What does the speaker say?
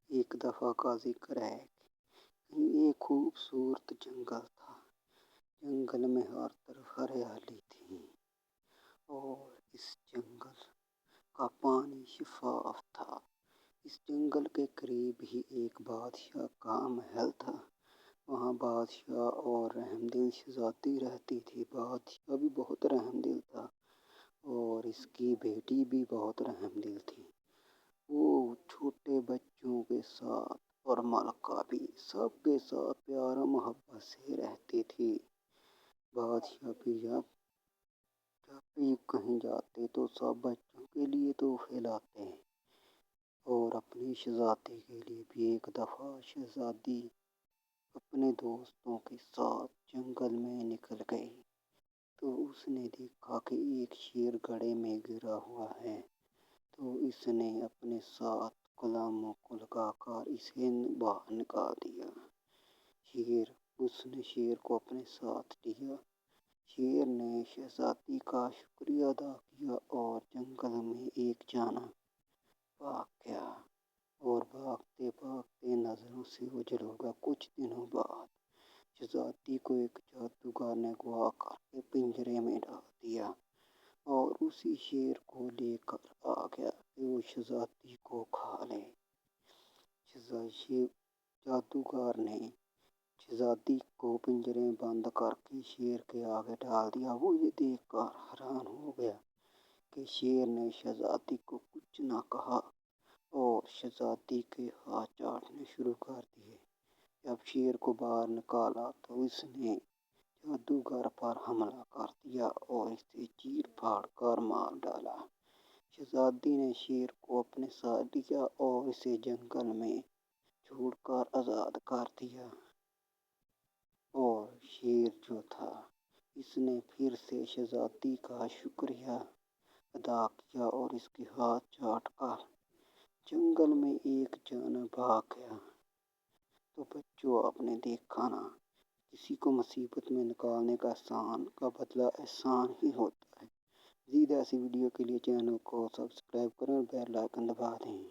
एक दफ़ा का ज़िक्र है कि एक खूबसूरत जंगल था। जंगल में हर तरफ हरियाली थी और इस जंगल का पानी शफ़ाफ़ था। इस जंगल के करीब ही एक बादशाह का महल था। वहाँ बादशाह और रहमदिल शहज़ादी रहती थी। बादशाह भी बहुत रहमदिल था और इसकी बेटी भी बहुत रहमदिल थी। वो छोटे बच्चों के साथ और मलका भी सबके साथ प्यार और मोहब्बत से रहती थी। बादशाह भी जब भी कहीं जाते तो सब बच्चों के लिए तोहफे लाते और अपनी शहज़ादी के लिए भी। एक दफ़ा शहज़ादी अपने दोस्तों के साथ जंगल में निकल गई तो उसने देखा कि एक शेर गड्ढे में गिरा हुआ है। तो इसने अपने साथ गुलामों को लगाकर इसे बाहर निकाल दिया। उसने शेर को अपने साथ लिया। शेर ने शहज़ादी का शुक्रिया अदा किया और जंगल में एक जाना भाग गया और भागते भागते नज़रों से ओझल हो गया। कुछ दिनों बाद शहज़ादी को एक जादूगर ने अगवा करके पिंजरे में डाल दिया और उसी शेर को लेकर आ गया कि वो शहज़ादी को खा ले। जादूगर ने शहज़ादी को पिंजरे में बंद करके शेर के आगे डाल दिया। वो ये देखकर हैरान हो गया कि शेर ने शहज़ादी को कुछ न कहा और शहज़ादी के हाथ चाटने शुरू कर दिए। जब शेर को बाहर निकाला तो इसने जादूगर पर हमला कर दिया और इसे चीर फाड़ कर मार डाला। शहज़ादी ने शेर को अपने साथ लिया और इसे जंगल में छोड़कर आज़ाद कर दिया। और शेर जो था इसने फिर से शहज़ादी का शुक्रिया अदा किया और इसके हाथ चाट कर जंगल में एक जानवर भाग गया। तो बच्चों, आपने देखा ना, किसी को मुसीबत में निकालने का एहसान का बदला एहसान ही होता है। मज़ीद ऐसी वीडियो के लिए चैनल को सब्सक्राइब करें और बेल आइकन दबा दें।